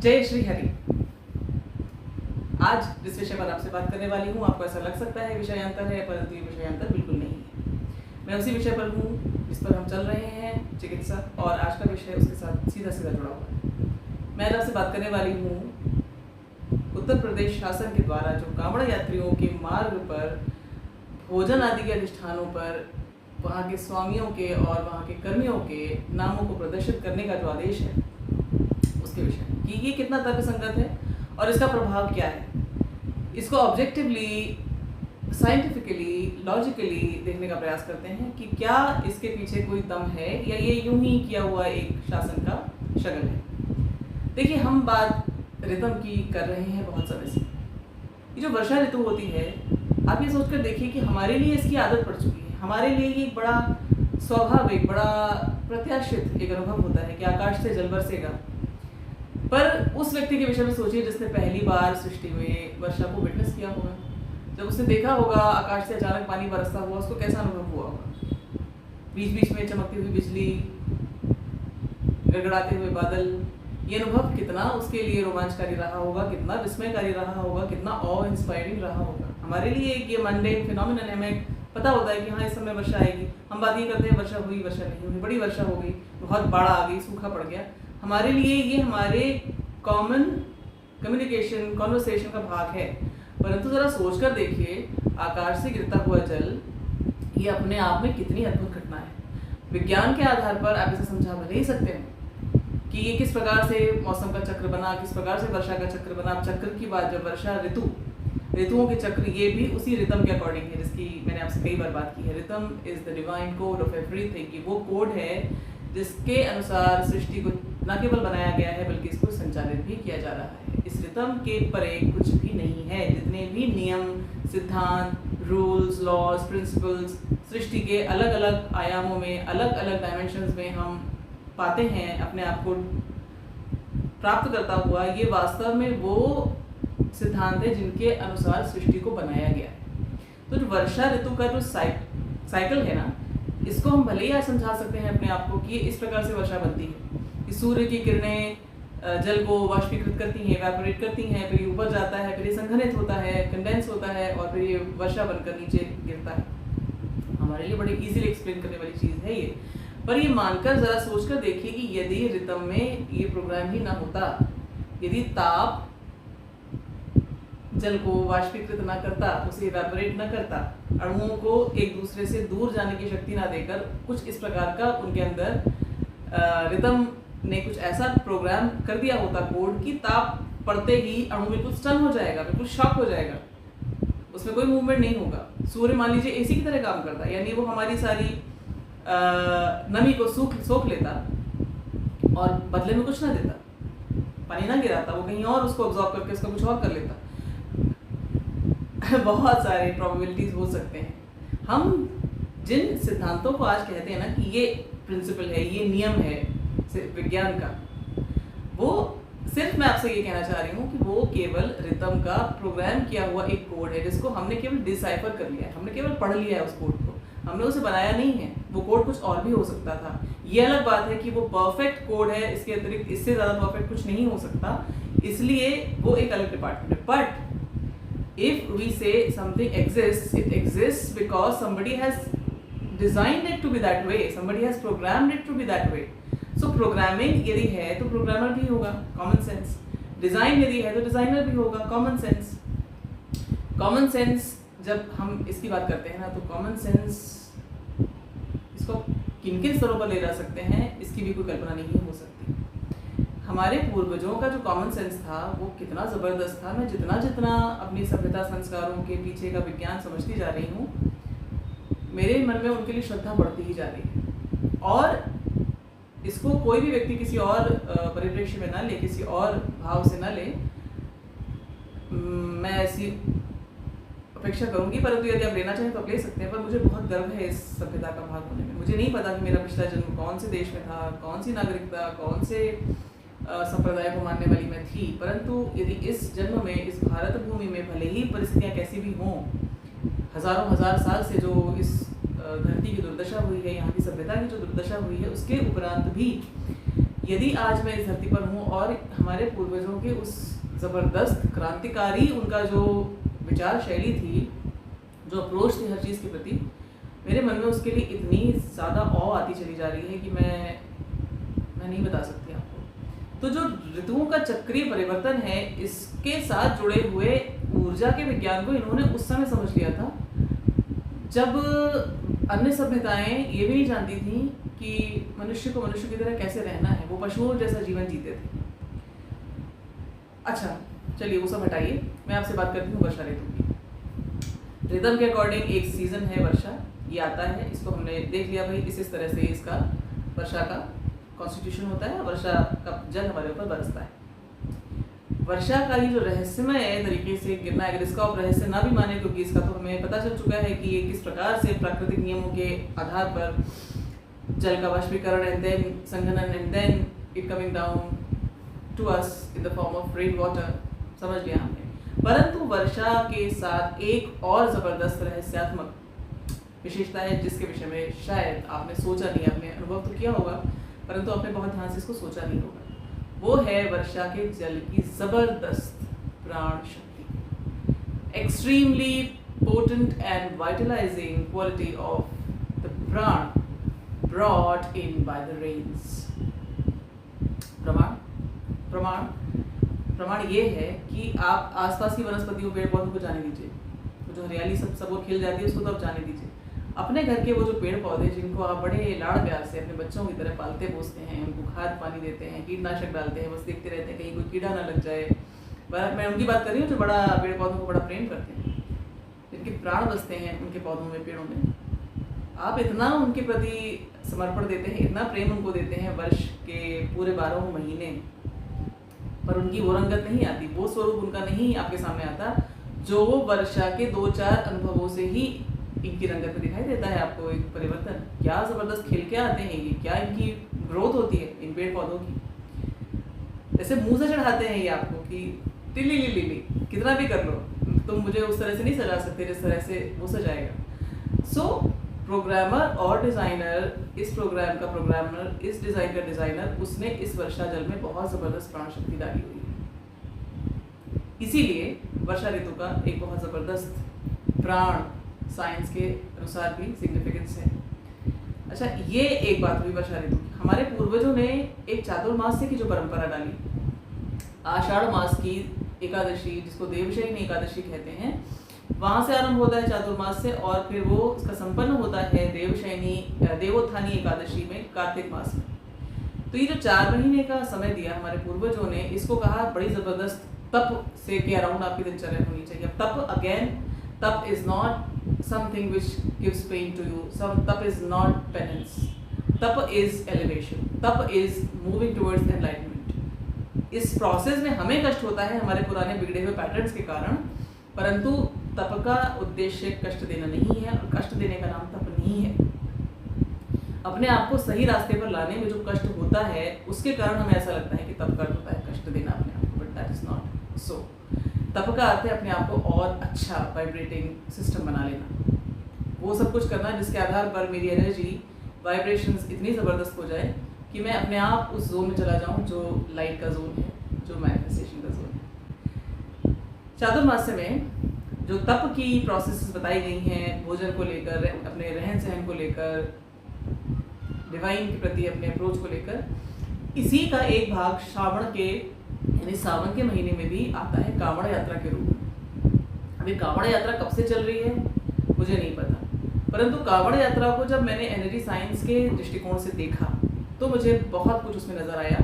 जय श्री हरि। आज जिस विषय पर आपसे बात करने वाली हूँ, आपको ऐसा लग सकता है विषयांतर है, परंतु ये विषयांतर बिल्कुल नहीं है। मैं उसी विषय पर हूँ जिस पर हम चल रहे हैं, चिकित्सा, और आज का विषय उसके साथ सीधा सीधा जुड़ा हुआ है। मैं आज आपसे बात करने वाली हूँ उत्तर प्रदेश शासन के द्वारा जो कांवड़ यात्रियों के मार्ग पर भोजन आदि के अधिष्ठानों पर वहाँ के स्वामियों के और वहाँ के कर्मियों के नामों को प्रदर्शित करने का जो आदेश है, उसके विषय कि ये कितना तर्कसंगत है और इसका प्रभाव क्या है। इसको ऑब्जेक्टिवली, साइंटिफिकली, लॉजिकली देखने का प्रयास करते हैं कि क्या इसके पीछे कोई दम है या ये यूं ही किया हुआ एक शासन का शगल है। देखिए, हम बात रिदम की कर रहे हैं बहुत समय से। ये जो वर्षा ऋतु होती है, आप ये सोचकर देखिए कि हमारे लिए इसकी आदत पड़ चुकी है। हमारे लिए ये एक बड़ा स्वाभाविक, बड़ा प्रत्याशित एक अनुभव होता है कि आकाश से जल बरसेगा। पर उस व्यक्ति के विषय में सोचिए जिसने पहली बार सृष्टि में वर्षा को विटनेस किया होगा। जब उसने देखा होगा आकाश से अचानक पानी बरसता हुआ, उसको कैसा अनुभव हुआ होगा। बीच बीच में चमकती हुई बिजली, गड़गड़ाते हुए बादल, ये अनुभव कितना उसके लिए रोमांचकारी रहा होगा, कितना विस्मयकारी रहा होगा, कितना ऑ इंस्पायरिंग रहा होगा। हमारे लिए ये मंडेन फिनोमिनन है। हमें पता होता है कि हाँ, इस समय वर्षा आएगी। हम बात ये करते हैं वर्षा हुई, वर्षा नहीं हुई, बड़ी वर्षा हो गई, बहुत बाढ़ आ गई, सूखा पड़ गया। हमारे लिए ये हमारे कॉमन कम्युनिकेशन, कॉन्वर्सेशन का भाग है। परंतु ज़रा सोच कर देखिए, आकाश से गिरता हुआ जल, ये अपने आप में कितनी अद्भुत घटना है। विज्ञान के आधार पर आप इसे समझा भले ही सकते हैं कि ये किस प्रकार से मौसम का चक्र बना, किस प्रकार से वर्षा का चक्र बना। अब चक्र की बात, जब वर्षा ऋतुओं के चक्र, ये भी उसी रिदम के अकॉर्डिंग है जिसकी मैंने आपसे कई बार बात की है। Rhythm is the divine code of everything. ये वो कोड है जिसके अनुसार सृष्टि को न केवल बनाया गया है बल्कि इसको संचालित भी किया जा रहा है। इस रिदम के परे कुछ भी नहीं है। जितने भी नियम, सिद्धांत, रूल्स, लॉज, प्रिंसिपल्स सृष्टि के अलग अलग आयामों में, अलग अलग डायमेंशंस में हम पाते हैं अपने आप को प्राप्त करता हुआ, ये वास्तव में वो सिद्धांत है जिनके अनुसार सृष्टि को बनाया गया है। तो जो वर्षा ऋतु का जो साइकिल है ना, इसको हम भले ही समझा सकते हैं अपने आप को कि इस प्रकार से वर्षा बनती है कि सूर्य की किरणें जल को वाष्पीकृत करती हैं, इवेपोरेट करती हैं, फिर ये ऊपर जाता है, फिर ये संघनित होता है, कंडेंस होता है, और फिर ये वर्षा बनकर नीचे गिरता है। हमारे लिए बड़ी इजीली एक्सप्लेन करने वाली चीज़ है ये। पर ये मानकर ज़रा सोचकर देखिए कि यदि रिदम में ये प्रोग्राम ही ना होता, यदि ताप जल को वाष्पीकृत ना करता, उसे इवेपोरेट ना करता, अणुओं को एक दूसरे से दूर जाने की शक्ति ना देकर कुछ इस प्रकार का उनके अंदर रिदम ने कुछ ऐसा प्रोग्राम कर दिया होता, कोड, की ताप पड़ते ही अणु बिल्कुल स्टन हो जाएगा, बिल्कुल शॉक हो जाएगा, उसमें कोई मूवमेंट नहीं होगा। सूर्य मान लीजिए एसी की तरह काम करता है, यानी वो हमारी सारी नमी को सोख लेता और बदले में कुछ ना देता, पानी ना गिराता, वो कहीं और उसको ऑब्जॉर्व करके उसका कुछ और कर लेता। बहुत सारे प्रोबेबिलिटीज हो सकते हैं। हम जिन सिद्धांतों को आज कहते हैं ना कि ये प्रिंसिपल है, ये नियम है विज्ञान का, वो सिर्फ मैं आपसे ये कहना चाह रही हूँ कि वो केवल रिदम का प्रोग्राम किया हुआ एक कोड है जिसको हमने केवल डिसाइफर कर लिया है, हमने केवल पढ़ लिया है उस कोड को, हमने उसे बनाया नहीं है। वो कोड कुछ और भी हो सकता था। ये अलग बात है कि वो परफेक्ट कोड है, इसके अतिरिक्त इससे ज़्यादा परफेक्ट कुछ नहीं हो सकता, इसलिए वो एक अलग डिपार्टमेंट है। But if we say something exists, it exists because somebody has designed it to be that way, somebody has programmed it to be that way. So programming यदि है तो programmer भी होगा, common sense. Design यदि है तो designer भी होगा, common sense. Common sense जब हम इसकी बात करते हैं ना, तो common sense इसको किन किन स्तरों पर ले जा सकते हैं, इसकी भी कोई कल्पना नहीं हो सकती। हमारे पूर्वजों का जो कॉमन सेंस था वो कितना ज़बरदस्त था। मैं जितना जितना अपनी सभ्यता संस्कारों के पीछे का विज्ञान समझती जा रही हूँ, मेरे मन में उनके लिए श्रद्धा बढ़ती ही जा रही है। और इसको कोई भी व्यक्ति किसी और परिप्रेक्ष्य में ना ले, किसी और भाव से ना ले, मैं ऐसी अपेक्षा करूँगी। परंतु यदि आप लेना चाहें तो आप ले सकते हैं। पर मुझे बहुत गर्व है इस सभ्यता का भाग होने में। मुझे नहीं पता कि मेरा पिछला जन्म कौन से देश में था, कौन सी नागरिकता, कौन से संप्रदाय को मानने वाली मैं थी, परंतु यदि इस जन्म में, इस भारत भूमि में, भले ही परिस्थितियाँ कैसी भी हों, हजारों हजार साल से जो इस धरती की दुर्दशा हुई है, यहाँ की सभ्यता की जो दुर्दशा हुई है, उसके उपरांत भी यदि आज मैं इस धरती पर हूँ और हमारे पूर्वजों के उस ज़बरदस्त क्रांतिकारी उनका जो विचार शैली थी, जो अप्रोच थी हर चीज़ के प्रति, मेरे मन में उसके लिए इतनी ज़्यादा ऑ आती चली जा रही है कि मैं नहीं बता सकती आपको। तो जो ऋतुओं का चक्रीय परिवर्तन है, इसके साथ जुड़े हुए ऊर्जा के विज्ञान को इन्होंने उस समय समझ लिया था जब अन्य सभ्यताएं ये भी नहीं जानती थी कि मनुष्य को मनुष्य की तरह कैसे रहना है, वो पशुओं जैसा जीवन जीते थे। अच्छा चलिए वो सब हटाइए, मैं आपसे बात करती हूँ वर्षा ऋतु की। रिदम के अकॉर्डिंग एक सीजन है वर्षा, ये आता है, इसको हमने देख लिया भाई, इस तरह से इसका वर्षा का कॉन्स्टिट्यूशन होता है, वर्षा का जल हमारे ऊपर बरसता है। वर्षा का ही जो रहस्यमय तरीके से गिरना, अगर इसका आप रहस्य ना भी माने, क्योंकि इसका तो हमें पता चल चुका है कि ये किस प्रकार से प्राकृतिक नियमों के आधार पर जल का वाष्पीकरण एंड देन संघनन and then it coming down to us in the form of rain water, समझ लिया हमने। परंतु वर्षा के साथ एक और ज़बरदस्त रहस्यात्मक विशेषता है जिसके विषय में शायद आपने सोचा नहीं, आपने अनुभव तो किया होगा परंतु आपने बहुत ध्यान से इसको सोचा नहीं होगा। वो है वर्षा के जल की ज़बरदस्त प्राण शक्ति, extremely potent and vitalising quality of the प्राण brought in by the rains। प्रमाण ये है कि आप आसपास की वनस्पतियों पेड़ पौधों को जाने दीजिए, तो जो हरियाली सब वो खिल जाती है उसको तो आप जाने दीजिए। अपने घर के वो जो पेड़ पौधे जिनको आप बड़े लाड़ प्यार से अपने बच्चों की तरह पालते पोसते हैं, उनको खाद पानी देते हैं, कीटनाशक डालते हैं, बस देखते रहते हैं कहीं कोई कीड़ा ना लग जाए। मैं उनकी बात कर रही हूँ जो बड़ा पेड़ पौधों को बड़ा प्रेम करते हैं, जिनके प्राण बसते हैं उनके पौधों में, पेड़ों में। आप इतना उनके प्रति समर्पण देते हैं, इतना प्रेम उनको देते हैं वर्ष के पूरे 12 महीने, पर उनकी वो रंगत नहीं आती, वो स्वरूप उनका नहीं आपके सामने आता जो वर्षा के 2-4 अनुभवों से ही इनकी रंगत में दिखाई देता है आपको एक परिवर्तन। क्या ज़बरदस्त खिल के आते हैं ये, क्या इनकी ग्रोथ होती है इन पेड़ पौधों की। जैसे मुंह से चढ़ाते हैं ये आपको कि टिली ली कितना भी कर लो, तुम मुझे उस तरह से नहीं सजा सकते जिस तरह से वो सजाएगा। सो प्रोग्रामर और डिज़ाइनर, इस प्रोग्राम का प्रोग्रामर, इस डिज़ाइन का डिज़ाइनर, उसने इस वर्षा जल में बहुत ज़बरदस्त प्राण शक्ति डाली हुई है। इसीलिए वर्षा ऋतु का एक बहुत ज़बरदस्त प्राण साइंस के अनुसार भी सिग्निफिकेंस है। अच्छा ये एक बात हुई वर्षा ऋतु की। हमारे पूर्वजों ने एक चातुर्मास्य की जो परंपरा डाली, आषाढ़ मास की एकादशी जिसको देवशयनी एकादशी कहते हैं, वहाँ से आरंभ होता है चातुर्मास्य और फिर वो उसका संपन्न होता है देवोत्थानी एकादशी में, कार्तिक मास में। तो ये जो 4 महीने का समय दिया हमारे पूर्वजों ने, इसको कहा बड़ी ज़बरदस्त तप से के अराउंड आपकी दिनचर्या होनी चाहिए। तप अगेन, तप is not something which gives pain to you, tap is not penance, tap is elevation, tap is moving towards enlightenment। इस प्रोसेस में हमें कष्ट होता है हमारे पुराने बिगड़े हुए पैटर्न्स के कारण, परंतु तप का उद्देश्य कष्ट देना नहीं है और कष्ट देने का नाम तप नहीं है। अपने आप को सही रास्ते पर लाने में जो कष्ट होता है उसके कारण हमें ऐसा लगता है कि तप का अर्थ होता है कष्ट देना अपने आप को, but that is not so. तप का अर्थ है अपने आप को और अच्छा वाइब्रेटिंग सिस्टम बना लेना, वो सब कुछ करना जिसके आधार पर मेरी एनर्जी वाइब्रेशंस इतनी ज़बरदस्त हो जाए कि मैं अपने आप उस जोन में चला जाऊं जो लाइट का जोन है, जो मैनिफेस्टेशन का जोन है। चातुर्मास्य में जो तप की प्रोसेसेस बताई गई हैं, भोजन को लेकर, अपने रहन सहन को लेकर, डिवाइन के प्रति अपने अप्रोच को लेकर, इसी का एक भाग श्रावण के यानी सावन के महीने में भी आता है कांवड़ यात्रा के रूप में। अभी कांवड़ यात्रा कब से चल रही है मुझे नहीं पता, परंतु कांवड़ यात्रा को जब मैंने एनर्जी साइंस के दृष्टिकोण से देखा तो मुझे बहुत कुछ उसमें नज़र आया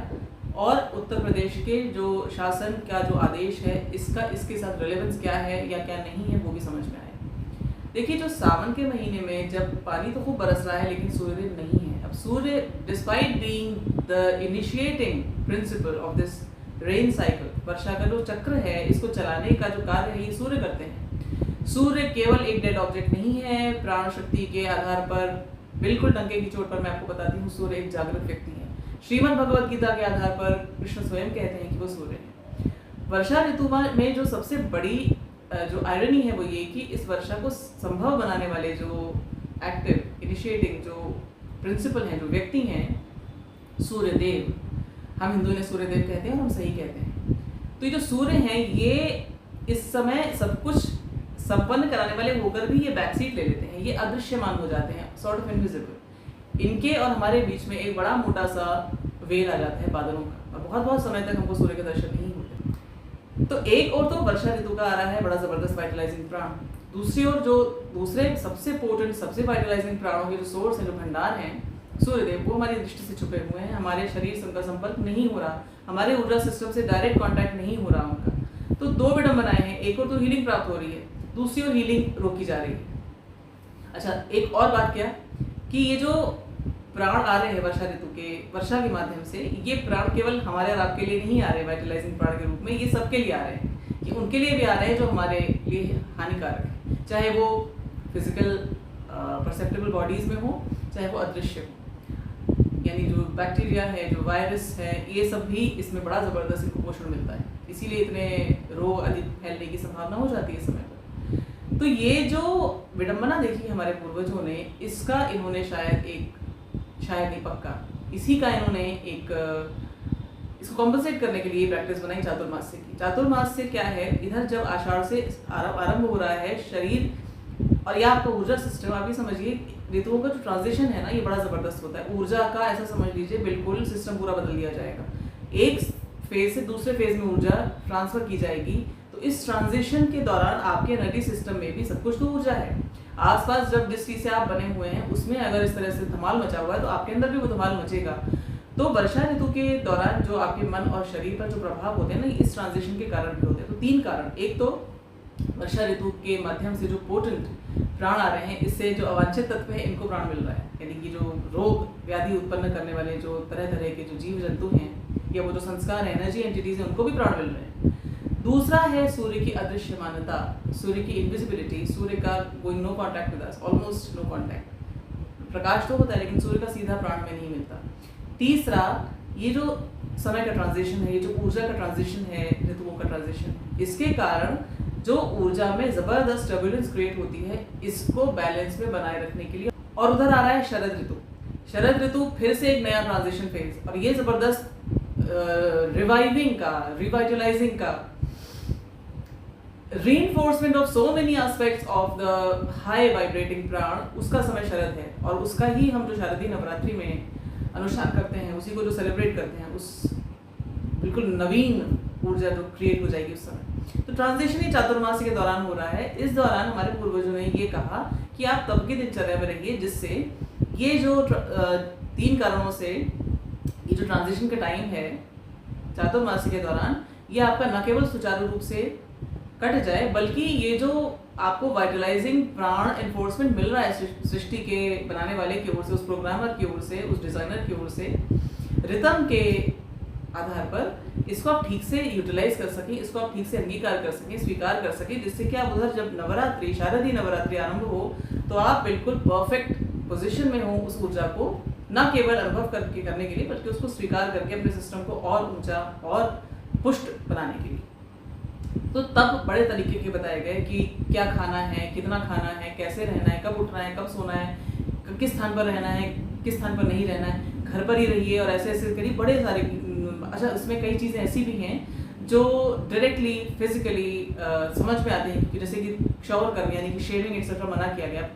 और उत्तर प्रदेश के जो शासन का जो आदेश है इसका इसके साथ रिलेवेंस क्या है या क्या नहीं है वो भी समझ में आया। देखिए जो सावन के महीने में जब पानी तो खूब बरस रहा है लेकिन सूर्य नहीं है। अब सूर्य despite being the initiating principle of this rain cycle, वर्षा का जो चक्र है इसको चलाने का जो कार्य है ये सूर्य करते हैं। सूर्य केवल एक डेड ऑब्जेक्ट नहीं है, प्राण शक्ति के आधार पर बिल्कुल डंके की चोट पर मैं आपको बताती हूँ, सूर्य एक जागृत व्यक्ति है। श्रीमद् भगवद गीता के आधार पर कृष्ण स्वयं कहते हैं कि वो सूर्य है। वर्षा ऋतु में जो सबसे बड़ी जो आयरनी है वो ये कि इस वर्षा को संभव बनाने वाले जो एक्टिव इनिशिएटिंग जो प्रिंसिपल हैं, जो व्यक्ति हैं, सूर्यदेव, हम हिंदू ने सूर्यदेव कहते हैं और हम सही कहते हैं। तो ये जो सूर्य हैं ये इस समय सब कुछ संपन्न कराने वाले होकर भी ये बैक सीट ले लेते हैं, ये अदृश्यमान हो जाते हैं, सॉर्ट ऑफ इनविजिबल। इनके और हमारे बीच में एक बड़ा मोटा सा वेल आ जाता है बादलों का, और बहुत बहुत समय तक हमको सूर्य के दर्शन नहीं होते। तो एक और तो वर्षा ऋतु का आ रहा है बड़ा जबरदस्त वाइटलाइजिंग प्राण, दूसरी ओर जो दूसरे सबसे पोटेंट सबसे वाइटलाइजिंग प्राणों के जो सोर्स हैं, जो भंडार हैं सूर्यदेव, वो हमारी दृष्टि से छुपे हुए हैं, हमारे शरीर से उनका संपर्क नहीं हो रहा, हमारे ऊर्जा सिस्टम से डायरेक्ट कांटेक्ट नहीं हो रहा उनका। तो दो विडंबनाएं हैं, एक और तो हीलिंग प्राप्त हो रही है, दूसरी ओर हीलिंग रोकी जा रही है। अच्छा, एक और बात क्या कि ये जो प्राण आ रहे हैं वर्षा ऋतु के, वर्षा के माध्यम से, ये प्राण केवल हमारे और आपके लिए नहीं आ रहे वाइटलाइजिंग प्राण के रूप में, ये सबके लिए आ रहे हैं। ये उनके लिए भी आ रहे हैं जो हमारे लिए हानिकारक है, चाहे वो फिजिकल परसेप्टेबल बॉडीज में हो, चाहे वो अदृश्य हो। यानी जो बैक्टीरिया है, जो वायरस है, ये सब भी इसमें बड़ा ज़बरदस्त इनको पोषण मिलता है, इसीलिए इतने रोग अधिक फैलने की संभावना हो जाती है इस समय पर। तो ये जो विडंबना देखी हमारे पूर्वजों ने, इसका इन्होंने शायद नहीं पक्का, इसी का इन्होंने एक इसको कॉम्पनसेट करने के लिए प्रैक्टिस बनाई चातुर्मास्य की। चातुर्मास्य क्या है, इधर जब आषाढ़ से आरंभ हो रहा है शरीर और या आपका ऊर्जा सिस्टम, आप ये समझिए ऋतुओं का जो ट्रांजिशन है ना, ये बड़ा ज़बरदस्त होता है। ऊर्जा का ऐसा समझ लीजिए बिल्कुल सिस्टम पूरा बदल दिया जाएगा, एक फेज से दूसरे फेज में ऊर्जा ट्रांसफर की जाएगी। तो इस ट्रांजिशन के दौरान आपके एनर्जी सिस्टम में भी सब कुछ तो ऊर्जा है। आसपास जब जिस चीज़ से आप बने हुए हैं उसमें अगर इस तरह से धमाल मचा हुआ है तो आपके अंदर भी वो धमाल मचेगा। तो वर्षा ऋतु के दौरान जो आपके मन और शरीर पर जो प्रभाव होते हैं ना, इस ट्रांजिशन के कारण भी होते हैं। तो तीन कारण, एक तो वर्षा ऋतु के माध्यम से जो पोटेंट प्राण आ रहे हैं, इससे जो अवांछित तत्व है इनको प्राण मिल रहा है, यानी कि जो रोग व्याधि उत्पन्न करने वाले जो तरह तरह के जो जीव जंतु हैं या वो जो संस्कार है, एनर्जी एंटिटीज हैं, उनको भी प्राण मिल रहे हैं। दूसरा है सूर्य की अदृश्यमानता, सूर्य की इनविजिबिलिटी, सूर्य का going no contact with us, almost no contact. प्रकाश तो होता है लेकिन सूर्य का सीधा प्राण में नहीं मिलता। तीसरा, ये जो समय का ट्रांजिशन है, ये जो ऊर्जा का ट्रांजिशन है, ऋतुओं का ट्रांजिशन, इसके कारण जो ऊर्जा में जबरदस्त टर्बुलेंस क्रिएट होती है, इसको बैलेंस में बनाए रखने के लिए। और उधर आ रहा है शरद ऋतु। शरद ऋतु फिर से एक नया ट्रांजिशन फेज, और ये जबरदस्त रिवाइविंग का, रिवाइटलाइजिंग का, reinforcement of so many aspects of the high vibrating प्राण, उसका समय शरद है। और उसका ही हम जो शारदीय नवरात्रि में अनुष्ठान करते हैं, उसी को जो सेलिब्रेट करते हैं, उस बिल्कुल नवीन ऊर्जा जो क्रिएट हो जाएगी उस समय। तो ट्रांजिशन ही चातुर्मास्य के दौरान हो रहा है। इस दौरान हमारे पूर्वजों ने ये कहा कि आप तब की दिनचर्या में रहिए, जिससे ये जो तीन कारणों से ये जो ट्रांजिशन का टाइम है चातुर्मास्य के दौरान, ये आपका न केवल सुचारू रूप से कट जाए, बल्कि ये जो आपको वाइटलाइजिंग प्राण एनफोर्समेंट मिल रहा है सृष्टि के बनाने वाले की ओर से, उस प्रोग्रामर की ओर से, उस डिज़ाइनर की ओर से, रिदम के आधार पर इसको आप ठीक से यूटिलाइज कर सकें, इसको आप ठीक से अंगीकार कर सकें, स्वीकार कर सकें, जिससे कि आप उधर जब नवरात्रि, शारदीय नवरात्रि आरंभ हो तो आप बिल्कुल परफेक्ट पोजिशन में हो उस ऊर्जा को न केवल अनुभव करने के लिए, बल्कि उसको स्वीकार करके अपने सिस्टम को और ऊंचा और पुष्ट बनाने के लिए। तो तब बड़े तरीके के बताए गए कि क्या खाना है, कितना खाना है, कैसे रहना है, कब उठना है, कब सोना है, किस स्थान पर रहना है, किस स्थान पर नहीं रहना है, घर पर ही रहिए और ऐसे ऐसे करिए, बड़े सारे। अच्छा, इसमें कई चीज़ें ऐसी भी हैं जो डायरेक्टली फिजिकली समझ में आते हैं, कि जैसे कि क्षौर करना यानी कि शेविंग एक्सेट्रा मना किया गया।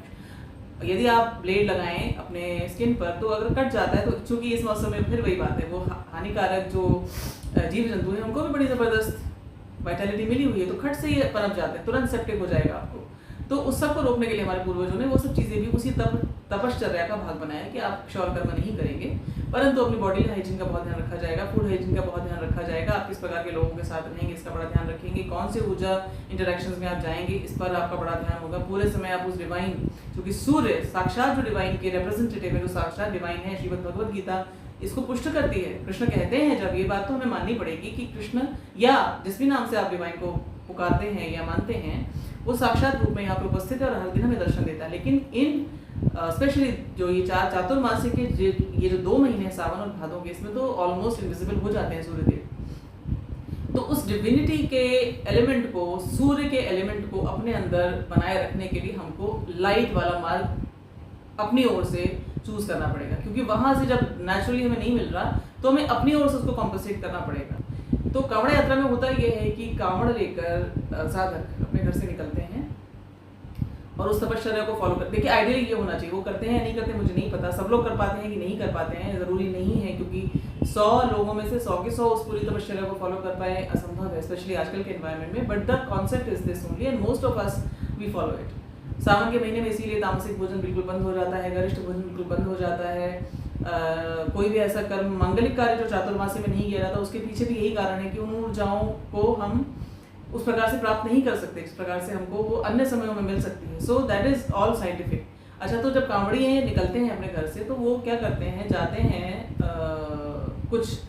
यदि आप ब्लेड लगाएं अपने स्किन पर तो अगर कट जाता है, तो चूंकि इस मौसम में फिर वही बात है, वो हानिकारक जो जीव जंतु हैं उनको भी बड़ी ज़बरदस्त वाइटलिटी मिली हुई है, तो खट से ही पनप जाते हैं, तुरंत सेप्टिक हो जाएगा आपको। तो उस सब को रोकने के लिए हमारे पूर्वजों ने वो सब चीज़ें भी उसी तपश्चर्या का भाग बनाया कि आप क्षौर कर्म नहीं करेंगे, परंतु अपनी बॉडी हाइजीन का बहुत ध्यान रखा जाएगा, फूड हाइजीन का बहुत ध्यान रखा जाएगा, आप किस प्रकार के लोगों के साथ रहेंगे इसका बड़ा ध्यान रखेंगे, कौन से ऊर्जा इंटरेक्शंस में आप जाएंगे इस पर आपका बड़ा ध्यान होगा। पूरे समय आप उस डिवाइन, क्योंकि सूर्य साक्षात जो डिवाइन के रिप्रेजेंटेटिव है, जो साक्षात डिवाइन है, श्रीमद् भगवद गीता इसको पुष्ट करती है। कृष्ण कहते हैं, जब ये बात तो हमें माननी पड़ेगी कि कृष्ण या जिस भी नाम से आप डिवाइन को पुकारते हैं या मानते हैं, वो साक्षात रूप में यहाँ पे उपस्थित है और हर दिन हमें दर्शन देता है। लेकिन इन स्पेशली जो ये चातुर्मास्य के ये जो 2 महीने हैं, सावन और भादों के, इसमें तो ऑलमोस्ट इनविजिबल हो जाते हैं सूर्यदेव। तो उस डिविनिटी के एलिमेंट को, सूर्य के एलिमेंट को अपने अंदर बनाए रखने के लिए हमको लाइट वाला मार्ग अपनी ओर से चूज करना पड़ेगा, क्योंकि वहां से जब नेचुरली हमें नहीं मिल रहा तो हमें अपनी ओर से उसको कॉम्पनसेट करना पड़ेगा। तो कांवड़ यात्रा में होता यह है कि कांवड़ लेकर साधक अपने घर से निकलते हैं और उस तपश्चर्या को फॉलो करते। देखिए आइडियली ये होना चाहिए, वो करते हैं या नहीं करते मुझे नहीं पता, सब लोग कर पाते हैं कि नहीं कर पाते हैं ज़रूरी नहीं है, क्योंकि 100 लोगों में से 100 के 100 उस पूरी तपश्चर्या को फॉलो कर पाए असंभव है, स्पेशली आजकल के एनवायरनमेंट में। But the concept is this only and most of us we follow it. सावन के महीने में इसीलिए तामसिक भोजन बिल्कुल बंद हो जाता है, गरिष्ठ भोजन बिल्कुल बंद हो जाता है। कोई भी ऐसा कर्म मांगलिक कार्य जो चातुर्मासी में नहीं किया जाता, उसके पीछे भी यही कारण है कि उन ऊर्जाओं को हम उस प्रकार से प्राप्त नहीं कर सकते जिस प्रकार से हमको वो अन्य समयों में मिल सकती है। So that is all scientific. अच्छा, तो जब कांवड़ी निकलते हैं अपने घर से तो वो क्या करते हैं, जाते हैं कुछ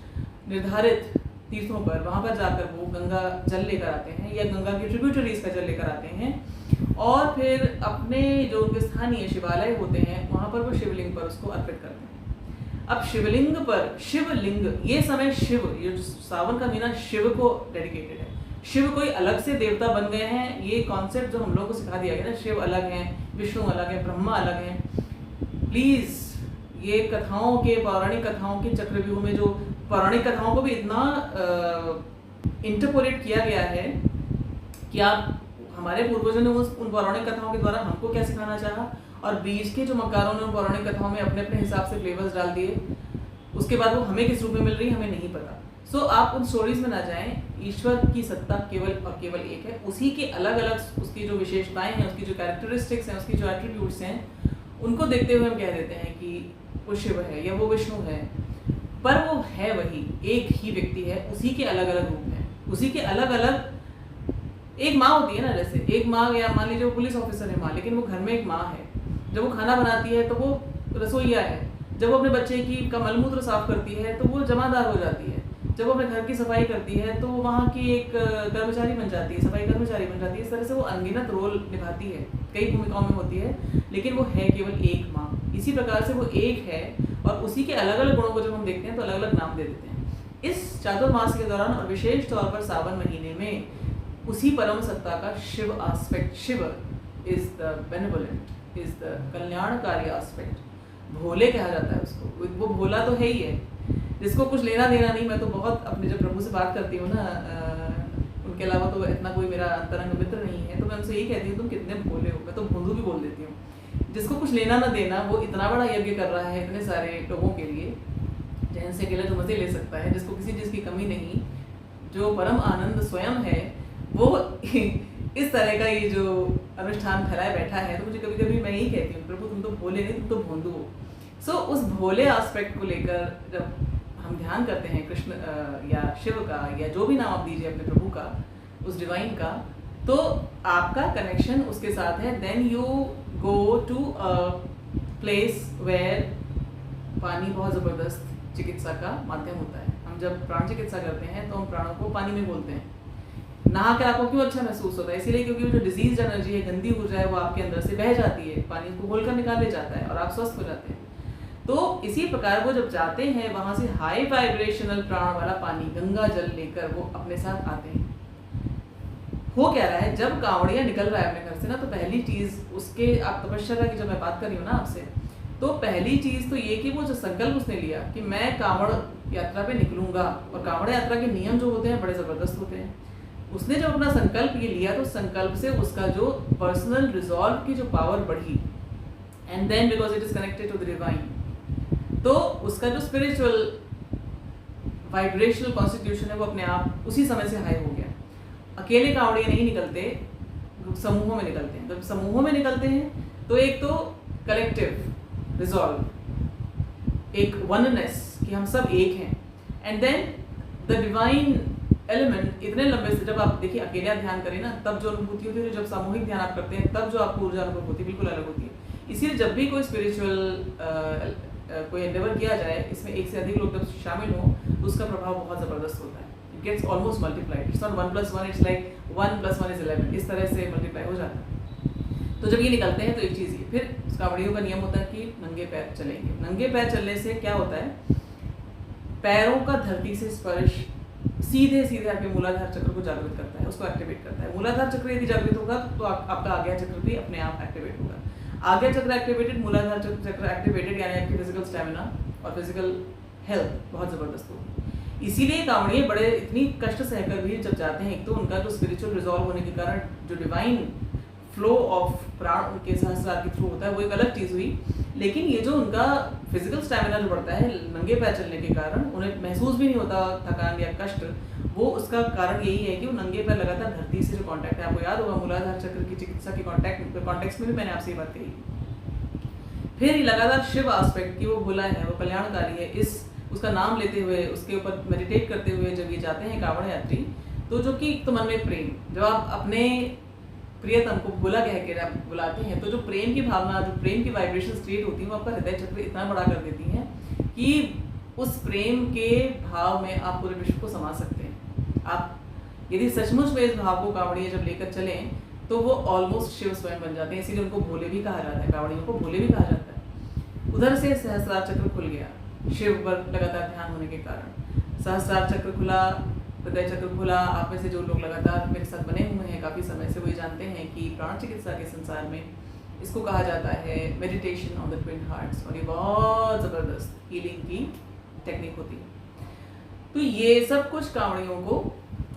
निर्धारित तीर्थों पर, वहाँ पर जाकर वो गंगा जल लेकर आते हैं या गंगा के ट्रिब्यूटरीज का जल लेकर आते हैं और फिर अपने जो उनके स्थानीय शिवालय होते हैं वहाँ पर वो शिवलिंग पर उसको अर्पित करते हैं। अब शिवलिंग पर, शिवलिंग, ये समय शिव, ये जो सावन का महीना शिव को डेडिकेटेड है। शिव कोई अलग से देवता बन गए हैं, ये कॉन्सेप्ट जो हम लोग को सिखा दिया गया ना, शिव अलग हैं, विष्णु अलग है, ब्रह्मा अलग हैं। प्लीज ये कथाओं के, पौराणिक कथाओं के चक्रव्यूह में जो पौराणिक कथाओं को भी इतना इंटरपोलेट किया गया है कि आप, हमारे पूर्वजों ने उन पौराणिक कथाओं के द्वारा हमको क्या सिखाना चाहा और बीच के जो मकारों ने उन पौराणिक कथाओं में अपने अपने हिसाब से फ्लेवर्स डाल दिए, उसके बाद वो हमें किस रूप में मिल रही है हमें नहीं पता। सो आप उन स्टोरीज में ना जाएं। ईश्वर की सत्ता केवल और केवल एक है, उसी के अलग अलग उसकी जो विशेषताएं हैं, उसकी जो कैरेक्टरिस्टिक्स हैं, उसकी जो एट्रीब्यूट्स हैं, उनको देखते हुए हम कह देते हैं कि वो शिव है या वो विष्णु है, पर वो है वही एक ही व्यक्ति है, उसी के अलग अलग रूप हैं, उसी के अलग अलग। एक माँ होती है ना, जैसे एक माँ, या मान लीजिए वो पुलिस ऑफिसर है माँ, लेकिन वो घर में एक माँ है। जब वो खाना बनाती है तो वो रसोइया है, जब वो अपने बच्चे का मलमूत्र साफ करती है तो वो जमादार हो जाती है, जब वो अपने घर की सफाई करती है तो वहाँ की एक कर्मचारी बन जाती है, सफाई कर्मचारी बन जाती है। इस तरह से वो अनगिनत रोल निभाती है, कई भूमिकाओं में होती है, लेकिन वो है केवल एक माँ। इसी प्रकार से वो एक है और उसी के अलग अलग गुणों को जब हम देखते हैं तो अलग अलग नाम दे देते हैं। इस चातुर्मास के दौरान और विशेष तौर पर सावन महीने में उसी परम सत्ता का Shiv aspect, Shiv is the benevolent, is the कल्याणकारी आस्पेक्ट, भोले कहा जाता है उसको। वो भोला तो है ही है, जिसको कुछ लेना देना नहीं। मैं तो बहुत अपने जब प्रभु से बात करती हूँ ना, उनके अलावा तो इतना कोई मेरा अंतरंग मित्र नहीं है, तो मैं उनसे यही कहती हूँ तुम कितने भोले हो। मैं तो भोंदू भी बोल देती हूँ। जिसको कुछ लेना ना देना, वो इतना बड़ा यज्ञ कर रहा है इतने सारे लोगों के लिए, जैन से अकेला जो मजे ले सकता है, जिसको किसी चीज़ की कमी नहीं, जो परम आनंद स्वयं है, वो इस तरह का ये जो अनुष्ठान फैलाए बैठा है। तो मुझे कभी कभी मैं यही कहती हूँ, प्रभु तुम तो भोले नहीं, तुम तो भोंदू हो। सो उस भोले एस्पेक्ट को लेकर जब हम ध्यान करते हैं कृष्ण या शिव का, या जो भी नाम आप दीजिए अपने प्रभु का, उस डिवाइन का, तो आपका कनेक्शन उसके साथ है। Then you go to a place where पानी बहुत ज़बरदस्त चिकित्सा का माध्यम होता है। हम जब प्राण चिकित्सा करते हैं तो हम प्राणों को पानी में बोलते हैं। नहा कर आपको क्यों अच्छा महसूस होता है? इसीलिए क्योंकि जो डिजीज एनर्जी है, गंदी ऊर्जा है, वो आपके अंदर से बह जाती है, पानी को घोल कर निकाल ले जाता है और आप स्वस्थ हो जाते हैं। तो इसी प्रकार वो जब जाते हैं वहां से हाई वाइब्रेशनल प्राण वाला पानी, गंगा जल लेकर वो अपने साथ आते हैं। हो क्या रहा है, जब कांवड़िया निकल रहा है अपने घर से ना, तो पहली चीज उसके, आप तपश्चर्या की जब मैं बात कर रही हूँ ना आपसे, तो पहली चीज तो ये कि वो जो संकल्प उसने लिया कि मैं कांवड़ यात्रा पे निकलूंगा, और कांवड़ यात्रा के नियम जो होते हैं बड़े जबरदस्त होते हैं। उसने जब अपना संकल्प ये लिया तो संकल्प से उसका जो पर्सनल रिजॉल्व की जो पावर बढ़ी, and then because it is connected to the divine, तो उसका जो स्पिरिचुअल वाइब्रेशनल कॉन्स्टिट्यूशन है वो अपने आप उसी समय से हाई हो गया। अकेले कांवड़िया नहीं निकलते, समूहों में निकलते हैं। जब समूहों में निकलते हैं तो एक तो कलेक्टिव रिजॉल्व, एक वननेस कि हम सब एक हैं, and then the divine element इतने लंबे से, जब आप देखिए अकेला ध्यान करें ना तब जो अनुभूति होती है, जब सामूहिक ध्यान आप करते हैं तब जो आपको ऊर्जा अनुभव होती है बिल्कुल अलग होती है। इसीलिए जब भी कोई स्पिरिचुअल कोई एंडेवर किया जाए, इसमें एक से अधिक लोग जब शामिल हों तो उसका प्रभाव बहुत ज़बरदस्त होता है। It gets almost multiplied, it's not 1 + 1, it's like 1 + 1 = 11, इस तरह से मल्टीप्लाई हो जाता है। तो जब ये निकलते हैं तो एक चीज़ ये, फिर कांवड़ियों का नियम होता है कि नंगे पैर चलेंगे। नंगे पैर चलने से क्या होता है, पैरों का धरती से स्पर्श सीधे सीधे आपके मूलाधार चक्र को जागृत करता है, उसको एक्टिवेट करता है। मूलाधार चक्र यदि जागृत होगा तो आपका आज्ञा चक्र भी अपने आप एक्टिवेट होगा। आज्ञा चक्र एक्टिवेटेड, मूलाधार चक्र एक्टिवेटेड, यानी आपकी फिजिकल स्टेमिना और फिजिकल हेल्थ बहुत ज़बरदस्त हो। इसीलिए कांवड़िए बड़े इतनी कष्ट सहकर भी जब जाते हैं, एक तो उनका जो स्पिरिचुअल रिजॉल्व होने के कारण जो डिवाइन फ्लो ऑफ प्राण उनके सहस्रार के थ्रू होता है वो एक अलग चीज़ हुई, लेकिन ये जो उनका फिजिकल स्टैमिना जो बढ़ता है नंगे पैर चलने के कारण, उन्हें महसूस भी नहीं होता थकान या कष्ट, वो उसका कारण यही है कि वो नंगे पैर लगातार धरती से जो कांटेक्ट है, आपको याद होगा मूलाधार चक्र की चिकित्सा के कॉन्टेक्स्ट में भी मैंने आपसे ये बात कही। फिर लगातार शिव आस्पेक्ट की वो भोला है, वो कल्याणकारी है, इस उसका नाम लेते हुए, उसके ऊपर मेडिटेट करते हुए जब ये जाते हैं कांवड़ यात्री, तो जो कि तो मन में प्रेम, जब आप अपने प्रियतम को भोला कह के आप बुलाते हैं, तो जो प्रेम की भावना, जो प्रेम की वाइब्रेशन क्रिएट होती है, वो आपका हृदय चक्र इतना बड़ा कर देती हैं कि उस प्रेम के भाव में आप पूरे विश्व को समा सकते हैं। आप यदि सचमुच में इस भाव को कांवड़िए जब लेकर चलें तो वो ऑलमोस्ट शिव स्वयं बन जाते हैं, इसीलिए उनको भोले भी कहा जाता है, कांवड़ियों को भोले भी कहा जाता है। उधर से सहस्रार चक्र खुल गया शिव पर लगातार ध्यान होने के कारण, सहस्रार चक्र खुला, हृदय चक्र खुला। आप में से जो लोग लगातार मेरे साथ बने हुए हैं काफ़ी समय से, वो ये जानते हैं कि प्राण चिकित्सा के संसार में इसको कहा जाता है meditation on the twin hearts, और ये बहुत ज़बरदस्त हीलिंग की टेक्निक होती है। तो ये सब कुछ कांवड़ियों को